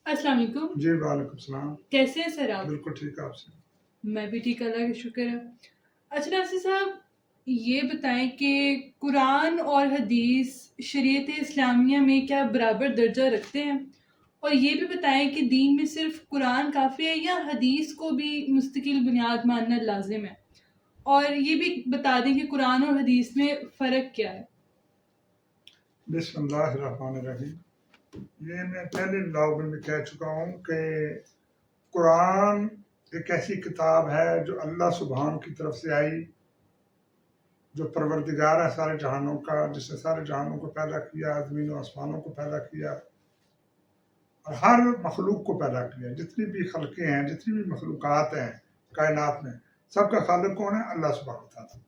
السلام علیکم. جی وعلیکم السلام. کیسے ہیں سر آپ؟ بالکل ٹھیک ہے. آپ سے میں بھی ٹھیک، اللہ کا شکر ہے. اچھا ناصر صاحب، یہ بتائیں کہ قرآن اور حدیث شریعت اسلامیہ میں کیا برابر درجہ رکھتے ہیں؟ اور یہ بھی بتائیں کہ دین میں صرف قرآن کافی ہے یا حدیث کو بھی مستقل بنیاد ماننا لازم ہے؟ اور یہ بھی بتا دیں کہ قرآن اور حدیث میں فرق کیا ہے؟ بسم اللہ الرحمن الرحیم. یہ میں پہلے بلاگ میں کہہ چکا ہوں کہ قرآن ایک ایسی کتاب ہے جو اللہ سبحان کی طرف سے آئی، جو پروردگار ہے سارے جہانوں کا، جس نے سارے جہانوں کو پیدا کیا، زمین و آسمانوں کو پیدا کیا اور ہر مخلوق کو پیدا کیا. جتنی بھی خلقیں ہیں، جتنی بھی مخلوقات ہیں کائنات میں، سب کا خالق کون ہے؟ اللہ سبحانہ وتعالی.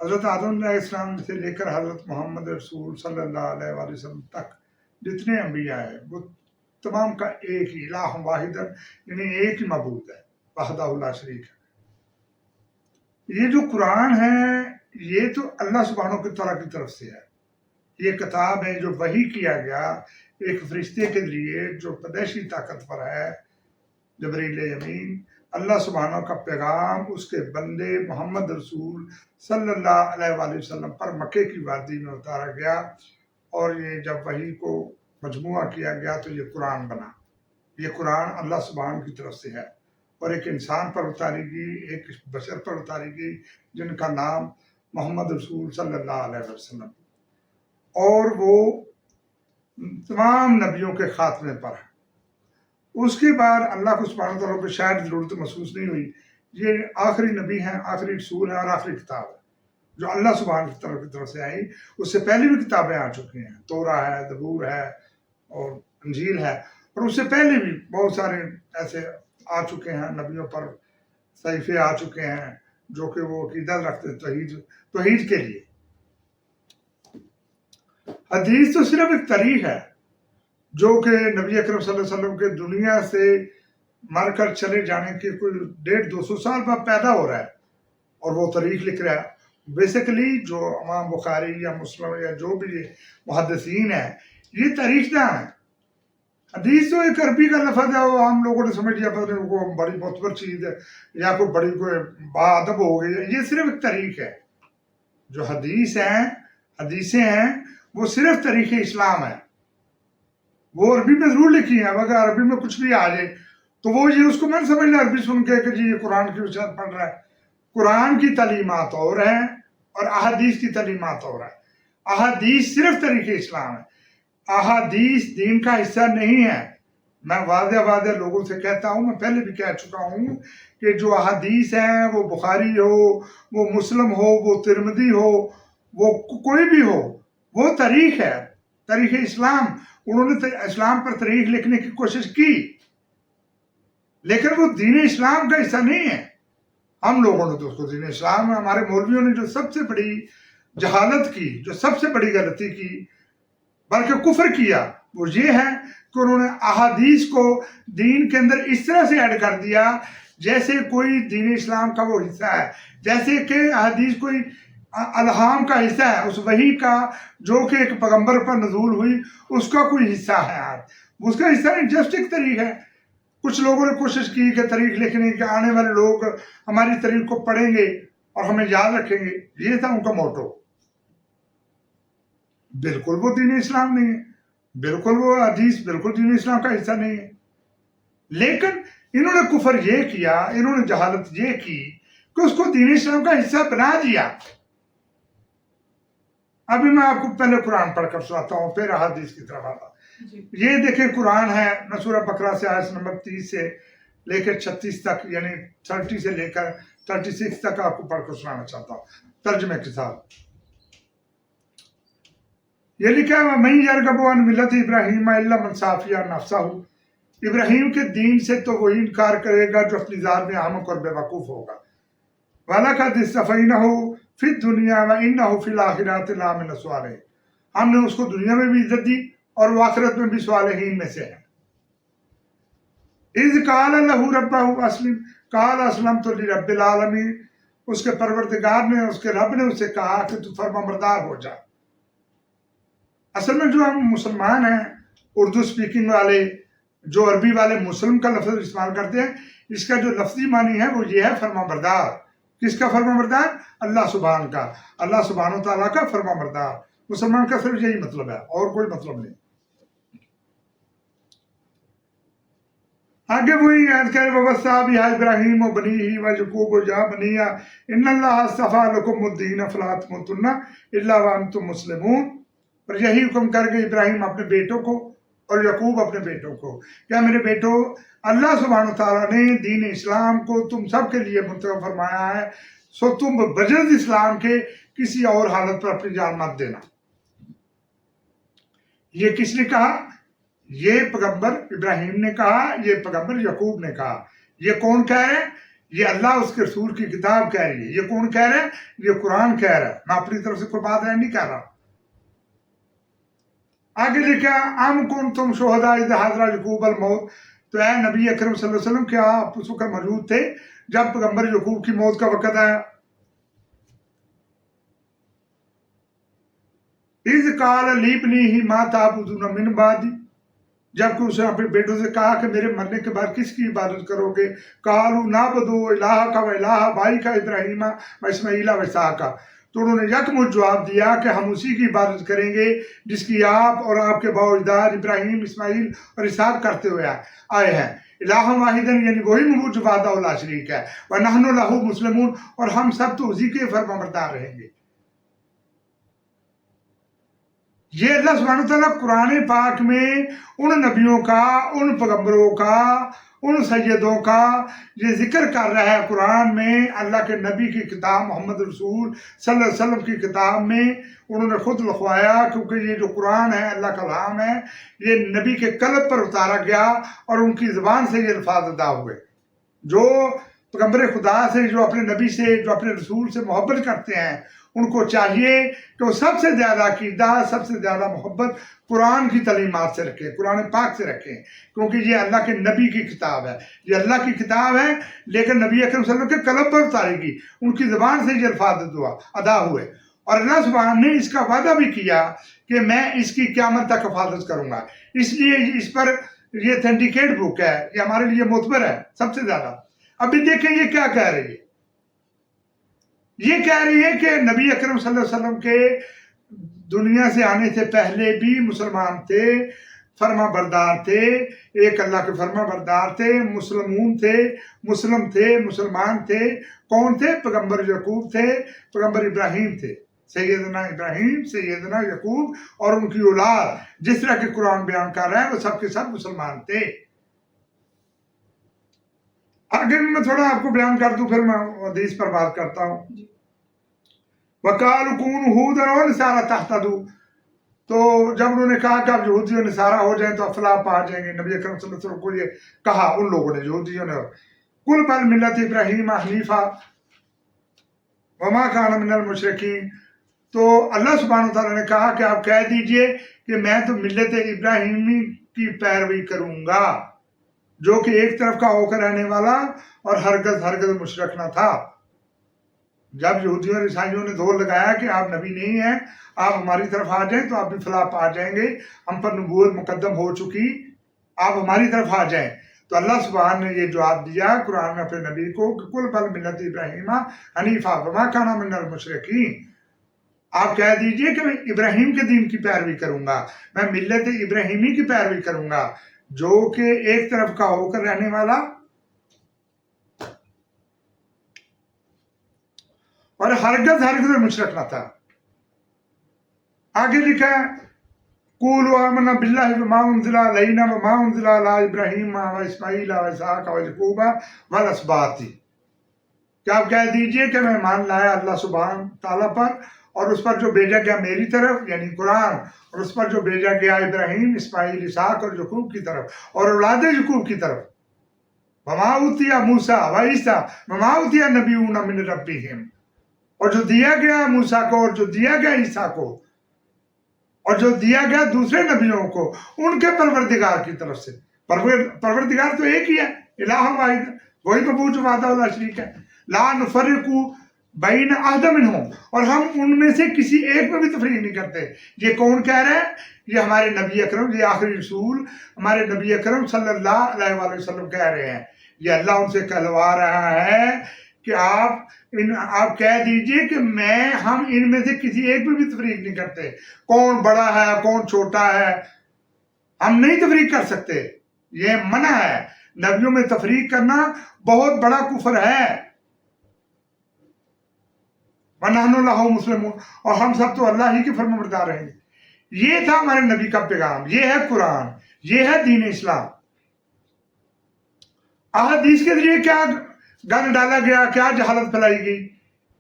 حضرت آدم علیہ السلام سے لے کر حضرت محمد رسول صلی اللہ علیہ وآلہ وسلم تک جتنے انبیاء ہیں وہ تمام کا ایک ہی الہ واحد، یعنی ایک ہی معبود ہے، وحدہ لا شریک ہے. یہ جو قرآن ہے یہ تو اللہ سبحانہ و تعالیٰ کی طرف سے ہے. یہ کتاب ہے جو وحی کیا گیا ایک فرشتے کے ذریعے جو پیدائشی طاقتور ہے، جبریل امین. اللہ سبحانہ کا پیغام اس کے بندے محمد رسول صلی اللہ علیہ وآلہ وسلم پر مکے کی وادی میں اتارا گیا، اور یہ جب وحی کو مجموعہ کیا گیا تو یہ قرآن بنا. یہ قرآن اللہ سبحانہ کی طرف سے ہے اور ایک انسان پر اتاری گئی، ایک بشر پر اتاری گئی جن کا نام محمد رسول صلی اللہ علیہ وسلم، اور وہ تمام نبیوں کے خاتمے پر ہے. اس کے بعد اللہ کو سبحانہ تعالیٰ کو شاید ضرورت محسوس نہیں ہوئی. یہ آخری نبی ہیں، آخری رسول ہیں اور آخری کتاب ہے جو اللہ سبحانہ کی طرف سے آئی. اس سے پہلے بھی کتابیں آ چکی ہیں، تورا ہے، زبور ہے اور انجیل ہے، اور اس سے پہلے بھی بہت سارے ایسے آ چکے ہیں، نبیوں پر صحیفے آ چکے ہیں جو کہ وہ عقیدت رکھتے ہیں توحید کے لیے. حدیث تو صرف ایک تاریخ ہے جو کہ نبی اکرم صلی اللہ علیہ وسلم کے دنیا سے مر کر چلے جانے کے کوئی 150-200 سال بعد پیدا ہو رہا ہے اور وہ تاریخ لکھ رہا ہے. بیسیکلی جو امام بخاری یا مسلم یا جو بھی یہ محدثین ہیں یہ تاریخ دان ہیں. حدیث تو ایک عربی کا لفظ ہے، وہ عام لوگوں نے سمجھ لیا پتہ نہیں وہ بڑی معتبر چیز ہے یا کوئی بڑی کوئی باادب ہو گئی. یہ صرف ایک تاریخ ہے. جو حدیثیں ہیں وہ صرف تاریخ اسلام ہے. وہ عربی میں ضرور لکھی ہیں، اگر عربی میں کچھ بھی آ جائے تو وہ یہ اس کو میں سمجھ لیں عربی سن کے کہ جی یہ قرآن کی وجہ پڑھ رہا ہے. قرآن کی تعلیمات اور ہیں اور احادیث کی تعلیمات اور ہیں. احادیث صرف طریق اسلام ہے. احادیث دین کا حصہ نہیں ہے. میں واضح لوگوں سے کہتا ہوں، میں پہلے بھی کہہ چکا ہوں کہ جو احادیث ہیں وہ بخاری ہو، وہ مسلم ہو، وہ ترمذی ہو، وہ کوئی بھی ہو، وہ تاریخ ہے، تاریخ اسلام. انہوں نے اسلام پر تاریخ لکھنے کی کوشش کی لیکن وہ دین اسلام کا حصہ نہیں ہے. ہم لوگوں نے تو اس کو دین اسلام ہے. ہمارے مولویوں نے جو سب سے بڑی جہالت کی، جو سب سے بڑی غلطی کی بلکہ کفر کیا، وہ یہ ہے کہ انہوں نے احادیث کو دین کے اندر اس طرح سے ایڈ کر دیا جیسے کوئی دین اسلام کا وہ حصہ ہے، جیسے کہ احادیث کوئی الہام کا حصہ ہے، اس وحی کا جو کہ ایک پیغمبر پر نزول ہوئی اس کا کوئی حصہ ہے. اس کا حصہ نہیں، جسٹ ایک تاریخ ہے. کچھ لوگوں نے کوشش کی کہ تاریخ لکھنے کے آنے والے لوگ ہماری تاریخ کو پڑھیں گے اور ہمیں یاد رکھیں گے. یہ تھا ان کا موٹو. بالکل وہ دین اسلام نہیں ہے، بالکل وہ حدیث بالکل دین اسلام کا حصہ نہیں ہے. لیکن انہوں نے کفر یہ کیا، انہوں نے جہالت یہ کی کہ اس کو دین اسلام کا حصہ بنا دیا. ابھی میں آپ کو پہلے قرآن پڑھ کر سناتا ہوں پھر احادیث کی طرف آتا. یہ دیکھیں قرآن ہے، میں سورہ بقرہ سے آیت نمبر 30 سے لے کر 36 تک، یعنی 30 سے لے کر 36 تک آپ کو پڑھ کر سنانا چاہتا ہوں ترجمے کے ساتھ. یہ لکھا ہے وَمَن يَرْغَبُ عَنْ مِلَّةِ إِبْرَاهِيمَ إِلَّا مَنْ سَفِهَ نَفْسَهُ. ابراہیم کے دین سے تو وہی انکار کرے گا جو اپنی ذات میں احمق اور بے وقوف ہوگا. وَلَقَدِ اصْطَفَيْنَاهُ فِي الدُّنْيَا وَإِنَّهُ فِي الْآخِرَةِ لَمِنَ الصَّالِحِينَ. ہم نے اس کو دنیا میں بھی عزت دی اور وہ آخرت میں بھی صالحین میں سے ہے. اِذْ قَالَ لَهُ رَبُّهُ أَسْلِمْ قَالَ أَسْلَمْتُ لِرَبِّ الْعَالَمِينَ. اس کے پروردگار نے، اس کے رب نے اسے کہا کہ تو فرما بردار ہو جا. اصل میں جو ہم مسلمان ہیں اردو سپیکنگ والے جو عربی والے مسلم کا لفظ استعمال کرتے ہیں، اس کا جو لفظی معنی ہے وہ یہ ہے فرما بردار. کس کا فرما بردار؟ اللہ سبحان کا، اللہ سبحانہ و تعالیٰ کا فرما بردار. مسلمان کا صرف یہی مطلب ہے اور کوئی مطلب نہیں. آگے وہی یاد کرے وَوَصَّىٰ بِهَا إِبْرَاهِيمُ وَبَنِيهِ وَيَعْقُوبُ يَا بَنِيَّ إِنَّ اللَّهَ اصْطَفَىٰ لَكُمُ الدِّينَ فَلَا تَمُوتُنَّ إِلَّا وَأَنتُم مُّسْلِمُونَ. اور یہی حکم کر کے ابراہیم اپنے بیٹوں کو اور یعقوب اپنے بیٹوں کو، کیا میرے بیٹو، اللہ سبحانہ تعالیٰ نے دین اسلام کو تم سب کے لیے منتخب فرمایا ہے، سو تم بجز اسلام کے کسی اور حالت پر اپنی جان مت دینا. یہ کس نے کہا؟ یہ پیغمبر ابراہیم نے کہا، یہ پیغمبر یعقوب نے کہا. یہ کون کہہ رہے ہیں؟ یہ اللہ اس کے رسول کی کتاب کہہ رہی ہے. یہ کون کہہ رہے ہیں؟ یہ قرآن کہہ رہا ہے. میں اپنی طرف سے کوئی بات نہیں کہہ رہا. آگے لکھا ام کنتم شہداء اذ حضر یعقوب الموت. تو اے نبی اکرم صلی اللہ علیہ وسلم، کیا آپ اس وقت موجود تھے جب پیغمبر یعقوب کی موت کا وقت آیا؟ اذ قال لابنیہ ما تعبدون من بعدی. جبکہ اس نے اپنے بیٹوں سے کہا کہ میرے مرنے کے بعد کس کی عبادت کرو گے؟ قالوا نعبد الہک و الہ آبائک ابراہیم و اسماعیل و اسحاق. تو انہوں نے یکمجھ جواب دیا کہ ہم اسی کی عبادت کریں گے جس کی آپ اور آپ کے باء و اجداد ابراہیم، اسماعیل اور اسحاق کرتے ہوئے آئے ہیں. الہ واحدن یعنی وہی معبود جو وحدہ لا شریک ہے. ونحن لہ مسلمون، اور ہم سب تو اسی کے فرمانبردار رہیں گے. یہ اللہ سبحانہ وتعالیٰ قرآن پاک میں ان نبیوں کا، ان پیغمبروں کا، ان سیدوں کا یہ ذکر کر رہا ہے. قرآن میں اللہ کے نبی کی کتاب محمد رسول صلی اللہ علیہ وسلم کی کتاب میں انہوں نے خود لکھوایا، کیونکہ یہ جو قرآن ہے اللہ کا کلام ہے، یہ نبی کے قلب پر اتارا گیا اور ان کی زبان سے یہ الفاظ ادا ہوئے. جو پیغمبر خدا سے، جو اپنے نبی سے، جو اپنے رسول سے محبت کرتے ہیں، ان کو چاہیے کہ وہ سب سے زیادہ عقیدہ، سب سے زیادہ محبت قرآن کی تعلیمات سے رکھیں، قرآن پاک سے رکھیں، کیونکہ یہ اللہ کے نبی کی کتاب ہے. یہ اللہ کی کتاب ہے لیکن نبی اکرم صلی اللہ علیہ وسلم کے قلب پر اتارے گی، ان کی زبان سے یہ الفاظ ادا ہوئے. اور اللہ سبحانہ نے اس کا وعدہ بھی کیا کہ میں اس کی قیامت تک حفاظت کروں گا. اس لیے اس پر یہ تھینڈیکیٹ بک ہے، یہ ہمارے لیے معتبر ہے سب سے زیادہ. ابھی دیکھیں یہ کیا کہہ رہی ہے. یہ کہہ رہی ہے کہ نبی اکرم صلی اللہ علیہ وسلم کے دنیا سے آنے سے پہلے بھی مسلمان تھے، فرما بردار تھے، ایک اللہ کے فرما بردار تھے، مسلمون تھے، مسلم تھے، مسلمان تھے. کون تھے؟ پیغمبر یعقوب تھے، پیغمبر ابراہیم تھے، سیدنا ابراہیم، سیدنا یعقوب اور ان کی اولاد. جس طرح کے قرآن بیان کر رہا ہے وہ سب کے سب مسلمان تھے. آگے میں تھوڑا آپ کو بیان کر دوں، پھر میں حدیث پر بات کرتا ہوں. وَقَالُوا كُونُوا هُودًا وَنَصَارَىٰ تَهْتَدُوا. تو جب انہوں نے کہا کہ آپ یہودی اور نصارہ ہو جائیں تو فلاح پا جائیں گے، نبی اکرم صلی اللہ علیہ وسلم کو یہ کہا ان لوگوں نے، یہودیوں نے. قُلْ بَلْ مِلَّةَ إِبْرَاهِيمَ حَنِیفًا وَمَا كَانَ مِنَ الْمُشْرِکِینَ. تو اللہ سبحانہ وتعالیٰ نے کہا کہ آپ کہہ دیجئے کہ میں تو ملت ابراہیمی کی پیروی کروں گا، جو کہ ایک طرف کا ہو کر رہنے والا اور ہرگز مشرک نہ تھا. جب یہودیوں اور عیسائیوں نے دور لگایا کہ آپ نبی نہیں ہیں، آپ ہماری طرف آ جائیں تو آپ بھی فلاح پا جائیں گے، ہم پر نبوت مقدم ہو چکی، آپ ہماری طرف آ جائیں، تو اللہ سبحانہ نے یہ جواب دیا قرآن میں اپنے نبی کو کہ قُلْ بَلْ مِلَّةَ إِبْرَاهِيمَ حَنِیفًا وَمَا كَانَ مِنَ الْمُشْرِکِینَ. آپ کہہ دیجئے کہ میں ابراہیم کے دین کی پیروی کروں گا، میں ملت ابراہیمی کی پیروی کروں گا، جو کہ ایک طرف کا ہو کر رہنے والا اور ہرگز مشرک نہ تھا. آگے لکھا ہے قُولُوا آمَنَّا بِاللَّهِ وَمَا أُنزِلَ عَلَيْنَا وَمَا أُنزِلَ عَلَىٰ إِبْرَاهِيمَ وَإِسْمَاعِيلَ وَإِسْحَاقَ وَيَعْقُوبَ وَالْأَسْبَاطِ. کہ آپ کہہ دیجئے کہ میں ایمان لایا اللہ سبحانہ تعالیٰ پر اور اس پر جو بھیجا گیا میری طرف یعنی قرآن، اور اس پر جو بھیجا گیا ابراہیم، اسماعیل، اسحاق اور یعقوب کی طرف اور اولاد یعقوب کی طرف. وَمَا أُوتِیَ مُوسَىٰ وَعِیسیٰ وَمَا أُوتِیَ النَّبِیُّونَ مِن رَبِّہِمْ. اور جو دیا گیا موسیٰ کو اور جو دیا گیا عیسیٰ کو اور جو دیا گیا دوسرے نبیوں کو ان کے پروردگار کی طرف سے. پروردگار تو ایک ہی ہے، الہ واحد، وہی معبود جو وحدہ لا شریک ہے. لا نفرق بین احد منہم، اور ہم ان میں سے کسی ایک میں بھی تفریق نہیں کرتے. یہ کون کہہ رہا ہے؟ یہ ہمارے نبی اکرم، یہ آخری رسول ہمارے نبی اکرم صلی اللہ علیہ وآلہ وسلم کہہ رہے ہیں. یہ اللہ ان سے کہلوا رہا ہے کہ آپ کہہ دیجئے کہ ہم ان میں سے کسی ایک میں بھی تفریق نہیں کرتے. کون بڑا ہے کون چھوٹا ہے ہم نہیں تفریق کر سکتے، یہ منع ہے. نبیوں میں تفریق کرنا بہت بڑا کفر ہے. وَنَحْنُ لَهُ مُسْلِمُونَ، اور ہم سب تو اللہ ہی کے فرمانبردار رہیں گے. یہ تھا ہمارے نبی کا پیغام، یہ ہے قرآن، یہ ہے دین اسلام. احادیث کے ذریعے کیا گند ڈالا گیا، کیا جہالت پھیلائی گئی؟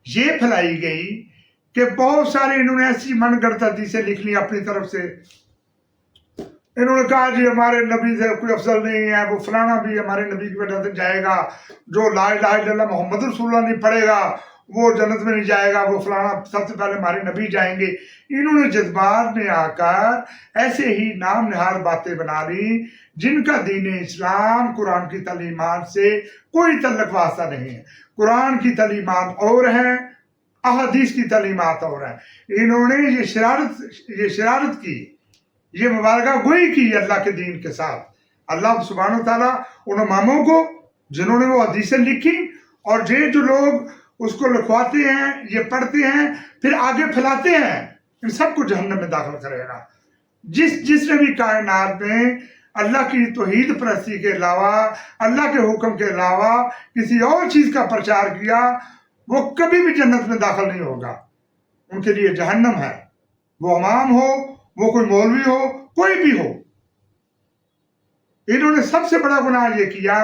یہ پھیلائی گئی کہ بہت سارے انہوں نے ایسی من گڑت حدیثیں لکھ لی اپنی طرف سے. انہوں نے کہا جی ہمارے نبی سے کوئی افضل نہیں ہے، وہ فلانا بھی ہمارے نبی کی وجہ سے جائے گا، جو لا الہ الا اللہ محمد رسول اللہ نہیں پڑھے گا وہ جنت میں نہیں جائے گا، وہ فلانا سب سے پہلے ہمارے نبی جائیں گے. انہوں نے جذبات میں آ کر ایسے ہی نام نہاد باتیں بنا لی جن کا دین اسلام قرآن کی تعلیمات سے کوئی تعلق واسطہ نہیں ہے. قرآن کی تعلیمات اور ہیں، احادیث کی تعلیمات اور ہیں. انہوں نے یہ شرارت کی، یہ مبارکہ گوئی کی اللہ کے دین کے ساتھ. اللہ سبحانہ و تعالیٰ ان اماموں کو جنہوں نے وہ حدیثیں لکھی اور جو لوگ اس کو لکھواتے ہیں، یہ پڑھتے ہیں پھر آگے پھیلاتے ہیں، ان سب کو جہنم میں داخل کرے گا. جس نے بھی کائنات میں اللہ کی توحید پرستی کے علاوہ، اللہ کے حکم کے علاوہ کسی اور چیز کا پرچار کیا وہ کبھی بھی جنت میں داخل نہیں ہوگا. ان کے لیے جہنم ہے، وہ امام ہو، وہ کوئی مولوی ہو، کوئی بھی ہو. انہوں نے سب سے بڑا گناہ یہ کیا،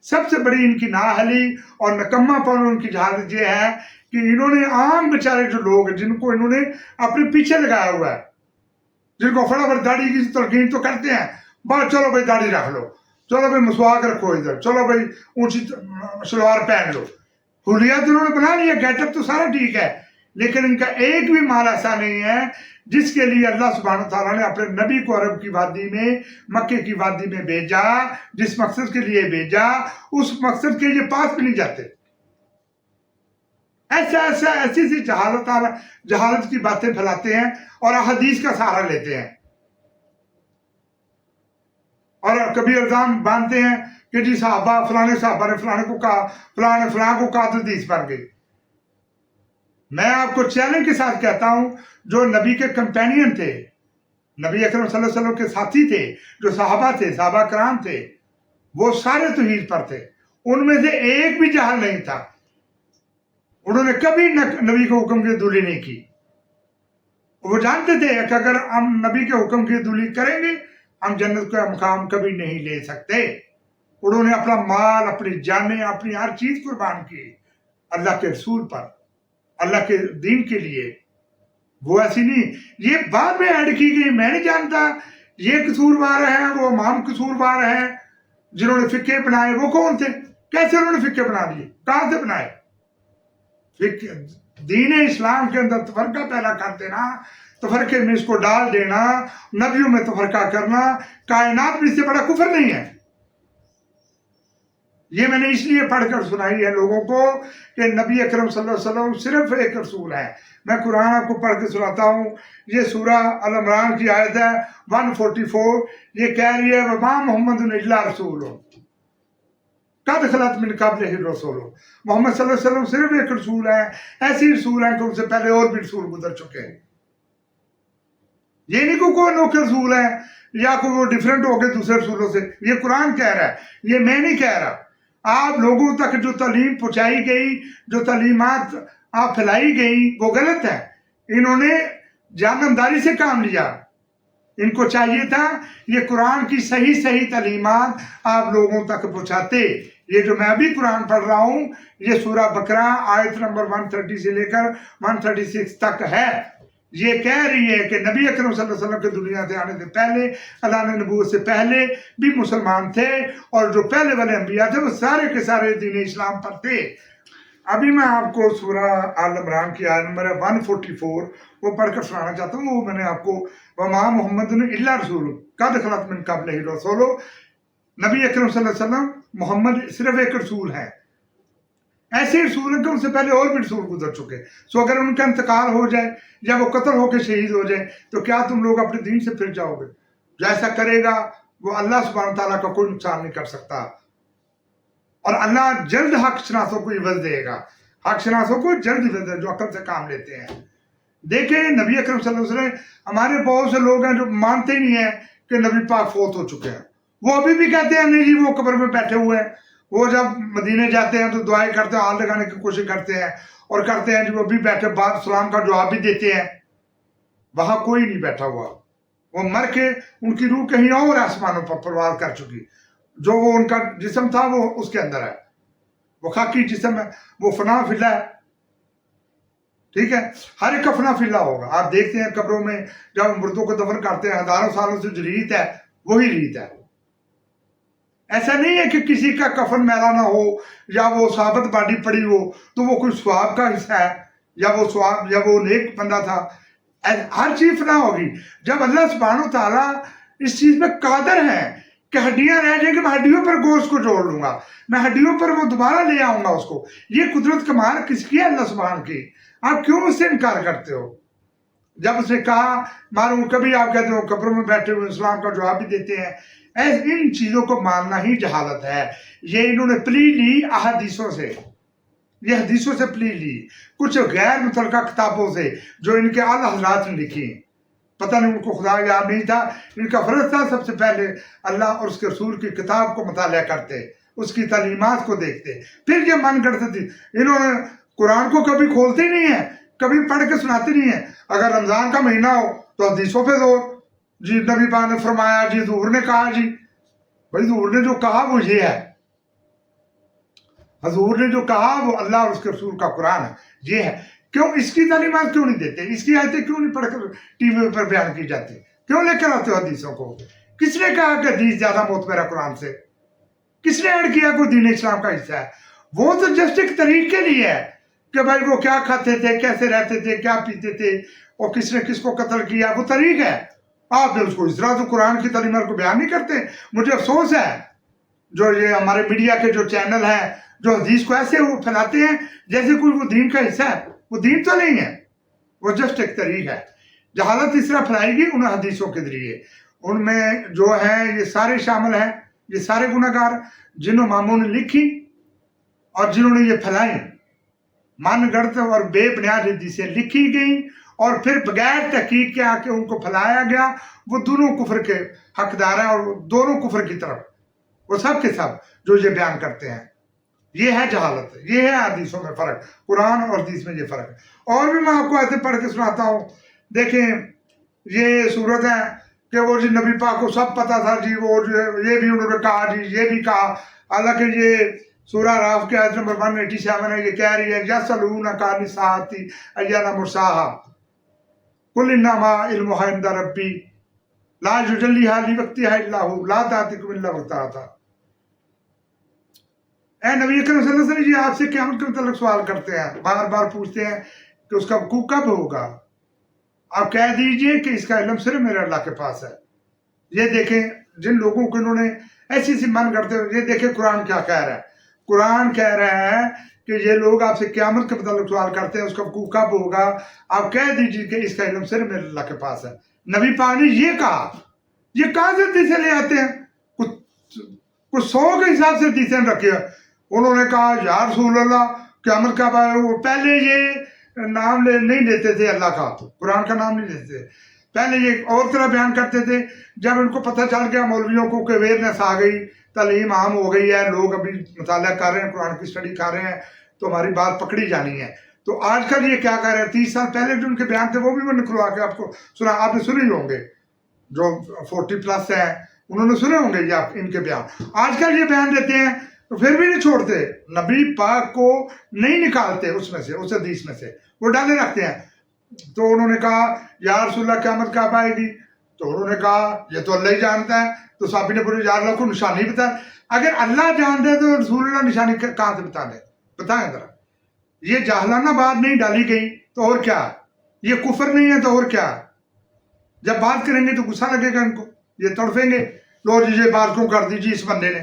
سب سے بڑی ان کی نااہلی اور نکما پن ان کی جہالت یہ ہے کہ انہوں نے عام بیچارے جو لوگ ہیں جن کو انہوں نے اپنے پیچھے لگایا ہوا ہے، جن کو فٹافٹ داڑھی کی تلقین تو کرتے ہیں، بس چلو بھائی داڑھی رکھ لو، چلو بھائی مسواک رکھو ادھر، چلو بھائی اونچی شلوار پہن لو. حلیات انہوں نے بنا لیا، گیٹ اپ تو سارا ٹھیک ہے، لیکن ان کا ایک بھی مال ایسا نہیں ہے جس کے لیے اللہ سبحانہ تعالیٰ نے اپنے نبی کو عرب کی وادی میں، مکے کی وادی میں بھیجا. جس مقصد کے لیے بھیجا اس مقصد کے لیے پاس بھی نہیں جاتے. ایسی جہالت کی باتیں پھیلاتے ہیں اور احادیث کا سہارا لیتے ہیں اور کبھی الزام باندھتے ہیں کہ جی فلانے صحابہ نے فلانے کو کہا، فلاں کو کہا تو حدیث بن گئی. میں آپ کو چیلنج کے ساتھ کہتا ہوں، جو نبی کے کمپینین تھے، نبی اکرم صلی اللہ علیہ وسلم کے ساتھی تھے، جو صحابہ تھے، صحابہ کرام تھے، وہ سارے توحید پر تھے. ان میں سے ایک بھی جہل نہیں تھا. انہوں نے کبھی نبی کے حکم کی دولی نہیں کی. وہ جانتے تھے کہ اگر ہم نبی کے حکم کی دولی کریں گے ہم جنت کا مقام کبھی نہیں لے سکتے. انہوں نے اپنا مال، اپنی جانیں، اپنی ہر چیز قربان کی اللہ کے رسول پر، اللہ کے دین کے لیے. وہ ایسی نہیں، یہ بعد میں ایڈ کی گئی. میں نہیں جانتا یہ قصوروار ہیں، وہ امام قصوروار ہیں جنہوں نے فقہ بنائے. وہ کون تھے؟ کیسے انہوں نے فقہ بنا دیے؟ کہاں سے بنائے؟ دین اسلام کے اندر تفرقہ پیدا کر دینا، تفرقے میں اس کو ڈال دینا، نبیوں میں تفرقہ کرنا کائنات میں اس سے بڑا کفر نہیں ہے. یہ میں نے اس لیے پڑھ کر سنائی ہے لوگوں کو کہ نبی اکرم صلی اللہ علیہ وسلم صرف ایک رسول ہے. میں قرآن آپ کو پڑھ کے سناتا ہوں. یہ سورہ ال عمران کی آیت ہے 144. یہ کہہ رہی ہے وما محمد الا رسول قد خلت من قبلہ الرسول. محمد صلی اللہ علیہ وسلم صرف ایک رسول ہے. ایسی رسول ہیں کہ ان سے پہلے اور بھی رسول گزر چکے ہیں. یہ نہیں کہ کوئی انوکھے رسول ہے یا کوئی وہ ڈیفرنٹ ہو گئے دوسرے رسولوں سے. یہ قرآن کہہ رہا ہے، یہ میں نہیں کہہ رہا. آپ لوگوں تک جو تعلیم پہنچائی گئی، جو تعلیمات آپ پھیلائی گئی وہ غلط ہے. انہوں نے جانبداری سے کام لیا. ان کو چاہیے تھا یہ قرآن کی صحیح تعلیمات آپ لوگوں تک پہنچاتے. یہ جو میں ابھی قرآن پڑھ رہا ہوں یہ سورہ بقرہ آیت نمبر 130 سے لے کر 136 تک ہے. یہ کہہ رہی ہے کہ نبی اکرم صلی اللہ علیہ وسلم کے دنیا سے آنے سے پہلے، اللہ نے نبوت سے پہلے بھی مسلمان تھے، اور جو پہلے والے انبیاء تھے وہ سارے کے سارے دین اسلام پر تھے. ابھی میں آپ کو سورہ آل عمران کی آیت نمبر 144 وہ پڑھ کر سنانا چاہتا ہوں. وہ میں نے آپ کو وما محمد الا رسول قد خلت من قبلہ الرسول، نبی اکرم صلی اللہ علیہ وسلم محمد صرف ایک رسول ہے. ایسے رسول ہیں کہ ان سے پہلے اور بھی رسول گزر چکے. سو اگر ان کا انتقال ہو جائے یا وہ قتل ہو کے شہید ہو جائے تو کیا تم لوگ اپنے دین سے پھر جاؤ گے؟ جیسا کرے گا وہ اللہ سبحانہ تعالیٰ کا کوئی نقصان نہیں کر سکتا، اور اللہ جلد حق شناسوں کو عوض دے گا. حق شناسوں کو جلد عوض دے گا جو عقل سے کام لیتے ہیں. دیکھیں نبی اکرم صلی اللہ علیہ وسلم، ہمارے بہت سے لوگ ہیں جو مانتے ہی نہیں ہیں کہ نبی پاک فوت ہو چکے ہیں. وہ ابھی بھی کہتے ہیں نہیں جی وہ قبر میں بیٹھے ہوئے ہیں. وہ جب مدینے جاتے ہیں تو دعائیں کرتے ہیں، ہاتھ لگانے کی کوشش کرتے ہیں اور کرتے ہیں جو ابھی بیٹھے بعد سلام کا جواب بھی دیتے ہیں. وہاں کوئی نہیں بیٹھا ہوا، وہ مر کے ان کی روح کہیں اور آسمانوں پر پرواز کر چکی. جو وہ ان کا جسم تھا وہ اس کے اندر ہے، وہ خاکی جسم ہے، وہ فنا فلا ہے. ٹھیک ہے، ہر ایک کا فنا فلا ہوگا. آپ دیکھتے ہیں قبروں میں جب مردوں کو دفن کرتے ہیں ہزاروں سالوں سے جو ریت ہے وہی ریت ہے. ایسا نہیں ہے کہ کسی کا کفن میلا نہ ہو یا وہ ثابت باڈی پڑی ہو تو وہ کوئی ثواب کا حصہ ہے یا وہ ثواب یا وہ نیک بندہ تھا. ہر چیز فنا ہوگی. جب اللہ سبحانہ تعالیٰ اس چیز میں قادر ہے کہ ہڈیاں رہ جائیں گی، میں ہڈیوں پر گوشت کو جوڑ لوں گا، میں ہڈیوں پر وہ دوبارہ لے آؤں گا اس کو. یہ قدرت کمال کس کی ہے؟ اللہ سبحانہ کی. آپ کیوں اس سے انکار کرتے ہو؟ جب اس نے کہا معلوم، کبھی آپ کہتے ہو قبروں میں بیٹھے ہوئے اسلام کا جواب بھی دیتے ہیں. ان چیزوں کو ماننا ہی جہالت ہے. یہ انہوں نے پلی لی احادیثوں سے، یہ حدیثوں سے پلی لی، کچھ غیر متعلقہ کتابوں سے جو ان کے اعلیٰ حضرات نے لکھی. پتہ نہیں ان کو خدا یاد نہیں تھا. ان کا فرض تھا سب سے پہلے اللہ اور اس کے رسول کی کتاب کو مطالعہ کرتے، اس کی تعلیمات کو دیکھتے، پھر یہ من گڑتے تھے. انہوں نے قرآن کو کبھی کھولتے نہیں ہیں، کبھی پڑھ کے سناتے نہیں ہیں. اگر رمضان کا مہینہ ہو تو حدیثوں پہ زور، جی نبی پاک نے فرمایا، جی حضور نے کہا. جی بھائی حضور نے جو کہا وہ یہ ہے، حضور نے جو کہا وہ اللہ اور اس کے رسول کا قرآن ہے، یہ ہے. کیوں اس کی تعلیمات کیوں نہیں دیتے؟ اس کی آیتیں کیوں نہیں پڑھ کر ٹی وی پر بیان کی جاتی؟ کیوں لے کر آتے ہو حدیثوں کو؟ کس نے کہا کہ حدیث زیادہ معتبر ہے قرآن سے؟ کس نے ایڈ کیا کوئی دین اسلام کا حصہ ہے؟ وہ تو جسٹ ایک طریقے لیے ہے کہ بھائی وہ کیا کھاتے تھے، کیسے رہتے تھے، کیا پیتے تھے اور کس نے کس کو قتل کیا، وہ طریق ہے. آپ نے اس کو اس طرح سے قرآن کی تعلیمات کو بیان نہیں کرتے. مجھے افسوس ہے جو یہ ہمارے میڈیا کے جو چینل ہیں جو حدیث کو ایسے وہ پھیلاتے ہیں جیسے کوئی وہ دین کا حصہ ہے. وہ دین تو نہیں ہے، وہ جسٹ ایک طریق ہے. جہالت اس طرح پھیلائی گی ان حدیثوں کے ذریعے. ان میں جو ہیں یہ سارے شامل ہیں، یہ سارے گناہ گار جن اماموں نے لکھی اور جنہوں نے یہ پھیلائی. من گڑت اور بے بنیاد حدیثیں لکھی گئیں اور پھر بغیر تحقیق کے آ کے ان کو پھیلایا گیا. وہ دونوں کفر کے حقدار ہیں اور دونوں کفر کی طرف، وہ سب کے سب جو یہ بیان کرتے ہیں. یہ ہے جہالت، یہ ہے حدیثوں میں فرق، قرآن اور حدیث میں یہ فرق ہے. اور بھی میں آپ کو ایسے پڑھ کے سناتا ہوں. دیکھیں یہ صورت ہے کہ وہ جی نبی پاک کو سب پتہ تھا جی، وہ یہ بھی انہوں نے کہا جی، یہ بھی کہا. حالانکہ یہ سورہ راف کے آیت نمبر 187 ہے، یہ کہہ رہی ہے یسألونک عن الساعۃ ایان مرساہا قل انما علمها عند ربی لا یجلیها لوقتها الا هو لا تأتیکم الا بغتۃ. اے نبی اکرم صلی اللہ علیہ وسلم، یہ آپ سے قیامت کے متعلق سوال کرتے ہیں، بار بار پوچھتے ہیں کہ اس کا وقوع کب ہوگا. آپ کہہ دیجئے کہ اس کا علم صرف میرے اللہ کے پاس ہے. یہ دیکھیں جن لوگوں کو انہوں نے ایسی من کرتے ہوئے، یہ دیکھیں قرآن کیا کہہ رہا ہے. قرآن کہہ رہا ہے کہ یہ لوگ آپ سے قیامت کے متعلق سوال کرتے ہیں، اس کا وقوع کب ہوگا. آپ کہہ دیجئے کہ اس کا علم صرف میرے اللہ کے پاس ہے. نبی پاک نے یہ کہا. یہ کہاں سے حدیثیں لے آتے ہیں؟ کچھ 100 کے حساب سے حدیثیں رکھے ہیں. انہوں نے کہا یا رسول اللہ قیامت کب آئے. وہ پہلے یہ نام نہیں لیتے تھے اللہ کا، قرآن کا نام نہیں لیتے تھے. پہلے یہ اور طرح بیان کرتے تھے. جب ان کو پتہ چل گیا مولویوں کو کہ اویئرنیس آ گئی، تعلیم عام ہو گئی ہے، لوگ ابھی مطالعہ کر رہے ہیں، قرآن کی اسٹڈی کر رہے ہیں، تو ہماری بات پکڑی جانی ہے. تو آج کل یہ کیا کہہ رہے ہیں؟ 30 سال پہلے جو ان کے بیان تھے وہ بھی میں نکلوا کے آپ کو سنا. آپ نے سنے ہی ہوں گے، جو 40+ ہیں انہوں نے سنے ہوں گے یہ آپ ان کے بیان. آج کل یہ بیان دیتے ہیں تو پھر بھی نہیں چھوڑتے. نبی پاک کو نہیں نکالتے اس میں سے، اس حدیث میں سے، وہ ڈالے رکھتے ہیں. تو انہوں نے کہا یا رسول اللہ قیامت کب آئے گی؟ تو انہوں نے کہا یہ تو اللہ ہی جانتا ہے. تو صحابی نے پوچھا یا اللہ کو نشانی بتا. اگر اللہ جانتا ہے تو رسول اللہ نشانی کہاں سے بتا دیں؟ بتائیں ذرا. یہ جاہلانہ بات نہیں ڈالی گئی تو اور کیا؟ یہ کفر نہیں ہے تو اور کیا؟ جب بات کریں گے تو غصہ لگے گا ان کو، یہ تڑفیں گے، لو جی یہ بات کیوں کر دی جی اس بندے نے.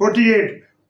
48,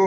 تو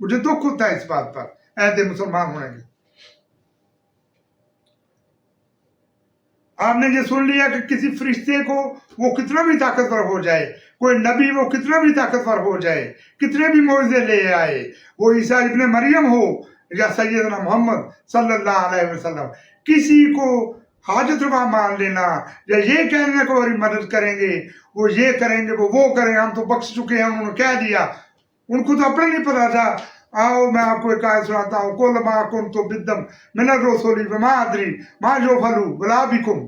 مجھے دکھ ہوتا ہے اس بات پر عہد مسلمان ہونے کے۔ آپ نے یہ سن لیا کہ کسی فرشتے کو وہ کتنا بھی طاقتور ہو جائے، کوئی نبی وہ کتنا بھی طاقتور ہو جائے، کتنے بھی معجزے لے آئے، وہ عیسیٰ ابن مریم ہو یا سیدنا محمد صلی اللہ علیہ وسلم، کسی کو حاجت روا مان لینا یا یہ کہنے کو ہماری مدد کریں گے، وہ یہ کریں گے، وہ کریں گے، ہم تو بخش چکے ہیں، انہوں نے کہہ دیا، ان کو تو اپنا نہیں پتا تھا۔ آؤ میں آپ کو ایک آیت سناتا ہوں، کل ما کنت بدم من الرسول وما ادری ما یفعل ولا بکم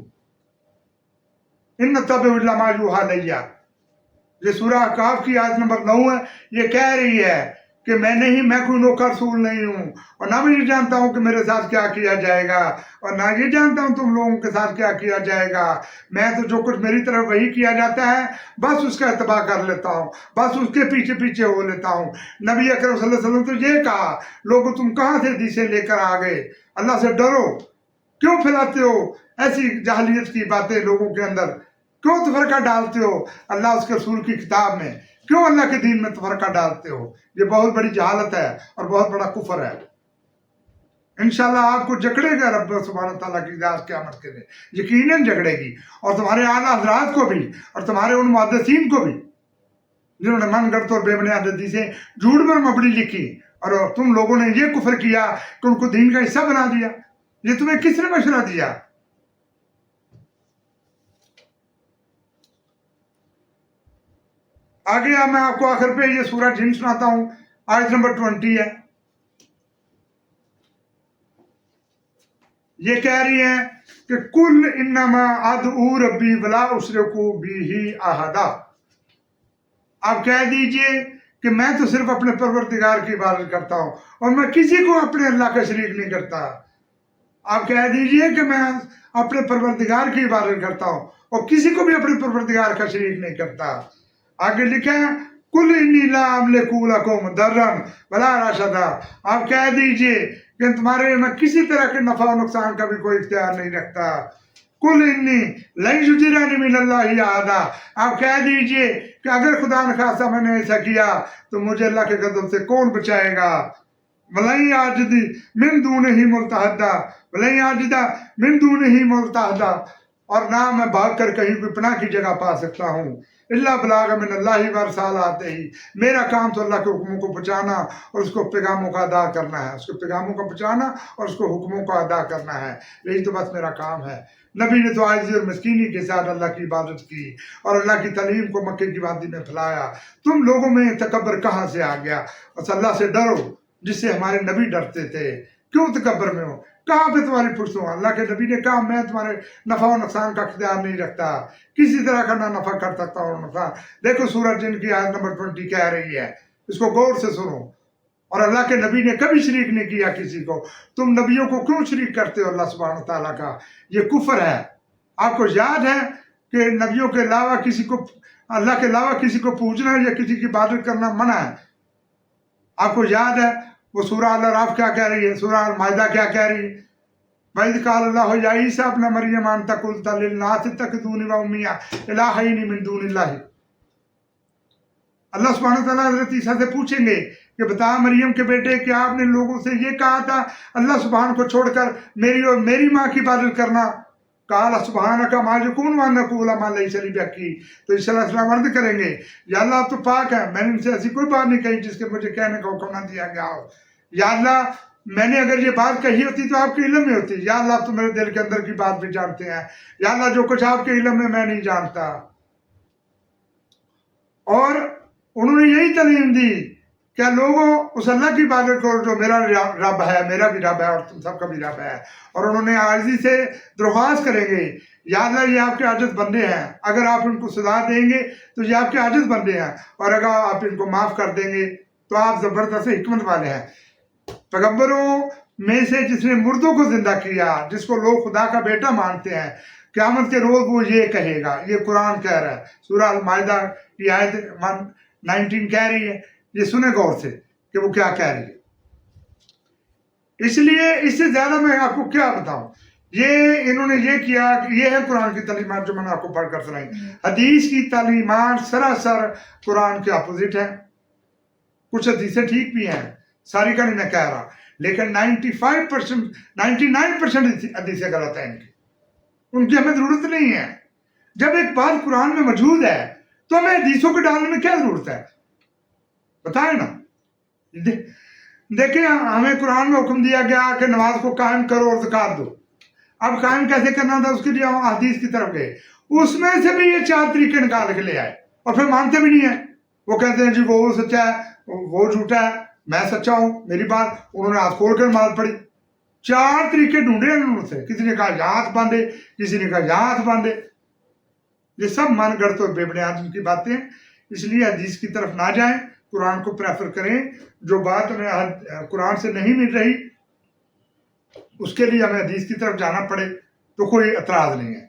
ان اتبع الا ما یوحی الی۔ یہ سورہ کہف کی آیت نمبر 9 ہے۔ یہ کہہ رہی ہے کہ میں کوئی نوکر رسول نہیں ہوں، اور نہ میں یہ جانتا ہوں کہ میرے ساتھ کیا کیا جائے گا، اور نہ یہ جانتا ہوں تم لوگوں کے ساتھ کیا کیا جائے گا۔ میں تو جو کچھ میری طرف وہی کیا جاتا ہے بس اس کا اتباع کر لیتا ہوں، بس اس کے پیچھے پیچھے ہو لیتا ہوں۔ نبی اکرم صلی اللہ علیہ وسلم تو یہ کہا، لوگوں تم کہاں سے حدیثیں لے کر آ گئے؟ اللہ سے ڈرو، کیوں پھیلاتے ہو ایسی جاہلیت کی باتیں لوگوں کے اندر؟ کیوں تفرقہ ڈالتے ہو اللہ اس کے رسول کی کتاب میں؟ کیوں اللہ کے دین میں تفرقہ ڈالتے ہو؟ یہ بہت بڑی جہالت ہے اور بہت بڑا کفر ہے۔ انشاءاللہ آپ کو جکڑے گا رب سبحانہ تعالیٰ کی ذات قیامت کے دن، یقیناً جکڑے گی، اور تمہارے اعلیٰ حضرات کو بھی، اور تمہارے ان محدثین کو بھی جنہوں نے من گڑت اور بے بنیاد حدیثیں جھوٹ پر مبنی لکھی، اور تم لوگوں نے یہ کفر کیا کہ ان کو دین کا حصہ بنا دیا۔ یہ تمہیں کس نے مشورہ دیا؟ آگے میں آپ کو آخر پہ یہ سورہ جن سناتا ہوں، آیت نمبر 20 ہے۔ یہ کہہ رہی ہیں کہ کل انما ادعو ربی ولا اشرک بہ احدا۔ آپ کہہ دیجئے کہ میں تو صرف اپنے پروردگار کی عبادت کرتا ہوں اور میں کسی کو اپنے اللہ کا شریک نہیں کرتا۔ آپ کہہ دیجئے کہ میں اپنے پروردگار کی عبادت کرتا ہوں اور کسی کو بھی اپنے پروردگار کا شریک نہیں کرتا۔ آگے لکھا ہے کل انی لا املک لکم ضرا ولا رشدا۔ آپ کہہ دیجئے کہ تمہارے میں کسی طرح کے نفع و نقصان کا بھی کوئی اختیار نہیں رکھتا۔ کل انی لن یجیرنی من اللہ احد۔ آپ کہہ دیجئے کہ اگر خدا نخواستہ میں نے ایسا کیا تو مجھے اللہ کے غضب سے کون بچائے گا؟ وَلَن یجد من دونہ ملتحدا، وَلَن یجد من دونہ ملتحدا، اور نہ میں بھاگ کر کہیں کوئی پناہ کی جگہ پا سکتا ہوں۔ اللہ بلاغ من اللہ ورسالاتہ، میرا کام تو اللہ کے حکموں کو پہنچانا اور اس کو پیغاموں کا ادا کرنا ہے، اس کو پیغاموں کا پہنچانا اور اس کو حکموں کا ادا کرنا ہے، یہی تو بس میرا کام ہے۔ نبی نے تو عاجزی اور مسکینی کے ساتھ اللہ کی عبادت کی اور اللہ کی تعلیم کو مکے کی وادی میں پھیلایا۔ تم لوگوں میں تکبر کہاں سے آ گیا؟ بس اللہ سے ڈرو جس سے ہمارے نبی ڈرتے تھے۔ کیوں تکبر میں ہو؟ کہاں پہ تمہاری پرسوں؟ اللہ کے نبی نے کہا میں تمہارے نفع و نقصان کا اختیار نہیں رکھتا، کسی طرح کا نہ نفع کر سکتا اور نقصان۔ دیکھو سورہ جن کی آیت نمبر 20 کہہ رہی ہے، اس کو غور سے سنو۔ اور اللہ کے نبی نے کبھی شریک نہیں کیا کسی کو۔ تم نبیوں کو کیوں شریک کرتے ہو اللہ سبحانہ تعالیٰ کا؟ یہ کفر ہے۔ آپ کو یاد ہے کہ نبیوں کے علاوہ کسی کو، اللہ کے علاوہ کسی کو پوجنا یا کسی کی عبادت کرنا منع ہے۔ آپ کو یاد ہے وہ سورہ الاعراف کیا کہہ رہی ہے، سورہ المائدہ کیا کہہ رہی ہے؟ وَإِذْ قَالَ اللَّهُ يَا عِيسَىٰ ابْنَ مَرْيَمَ أَنْتَ قُلْتَ لِلنَّاسِ اتَّخِذُونِي وَأُمِّيَ إِلَٰهَيْنِ مِن دُونِ اللَّهِ۔ اللہ سبحانہ تعالیٰ حضرت عیسیٰ سے پوچھیں گے کہ بتا مریم کے بیٹے کہ آپ نے لوگوں سے یہ کہا تھا اللہ سبحانہ کو چھوڑ کر میری اور میری ماں کی عبادت کرنا؟ قال سبحانک ما یکون ان اقول ما لیس لی بحق۔ تو عیسیٰ علیہ السلام عرض کریں گے یا اللہ آپ تو پاک ہے، میں نے ان سے ایسی کوئی بات نہیں کہی جس کے مجھے کہنے کا حکم نہ دیا گیا ہو۔ یا اللہ میں نے اگر یہ بات کہی ہوتی تو آپ کے علم میں ہوتی۔ یا اللہ آپ تو میرے دل کے اندر کی بات بھی جانتے ہیں۔ یا اللہ جو کچھ آپ کے علم میں نہیں جانتا۔ اور انہوں نے یہی تعلیم دی کہ لوگوں اس اللہ کی عبادت کرو جو میرا رب ہے، میرا بھی رب ہے اور تم سب کا بھی رب ہے۔ اور انہوں نے عاجزی سے درخواست کریں گے یا اللہ یہ آپ کے عاجز بندے ہیں، اگر آپ ان کو سزا دیں گے تو یہ آپ کے عاجز بندے ہیں، اور اگر آپ ان کو معاف کر دیں گے تو آپ زبردست حکمت والے ہیں۔ پیغمبروں میں سے جس نے مردوں کو زندہ کیا، جس کو لوگ خدا کا بیٹا مانتے ہیں، قیامت کے روز وہ یہ کہے گا۔ یہ قرآن کہہ رہا ہے، سورہ المائدہ کی آیت 19 کہہ رہی ہے۔ یہ سنیں غور سے کہ وہ کیا کہہ رہی ہے۔ اس لیے اس سے زیادہ میں آپ کو کیا بتاؤں۔ یہ انہوں نے یہ کیا کہ یہ ہے قرآن کی تعلیمات جو میں نے آپ کو پڑھ کر سنائی۔ حدیث کی تعلیمات سراسر قرآن کے اپوزٹ ہیں۔ کچھ حدیثیں ٹھیک بھی ہیں ساری کا نہیں میں کہہ رہا، لیکن 99% حدیثیں غلط ہیں ان کی ہمیں ضرورت نہیں ہے. جب ایک بات قرآن میں موجود ہے تو ہمیں حدیثوں کو ڈالنے میں کیا ضرورت ہے؟ بتائیں نا. دیکھیں ہمیں قرآن میں حکم دیا گیا کہ نماز کو قائم کرو اور زکات دو. اب قائم کیسے کرنا تھا اس کے لیے ہم حدیث کی طرف گئے، اس میں سے بھی یہ 4 طریقے نکال کے لے آئے اور پھر مانتے بھی نہیں ہیں. وہ کہتے ہیں جی وہ سچا ہے وہ جھوٹا ہے میں سچا ہوں میری بات. انہوں نے ہاتھ کھول کر نماز پڑھی. 4 طریقے ڈھونڈے انہوں سے، کسی نے کہا یہاں ہاتھ باندھے، کسی نے کہا یہاں ہاتھ باندھے. یہ سب من گڑت اور بے بنیاد کی باتیں. اس لیے حدیث کی طرف نہ جائیں، قرآن کو پریفر کریں. جو بات ہمیں قرآن سے نہیں مل رہی اس کے لیے ہمیں حدیث کی طرف جانا پڑے تو کوئی اعتراض نہیں ہے.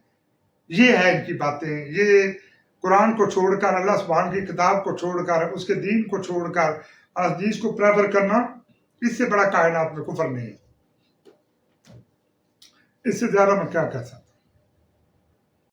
یہ ہے ان کی باتیں. یہ قرآن کو چھوڑ کر، اللہ سبحانہ کی کتاب کو چھوڑ کر، اس کے دین کو چھوڑ کر حدیث کو پریفر کرنا، اس سے بڑا کائنات میں کفر نہیں ہے. اس سے زیادہ میں کیا کہہ سکتا ہوں.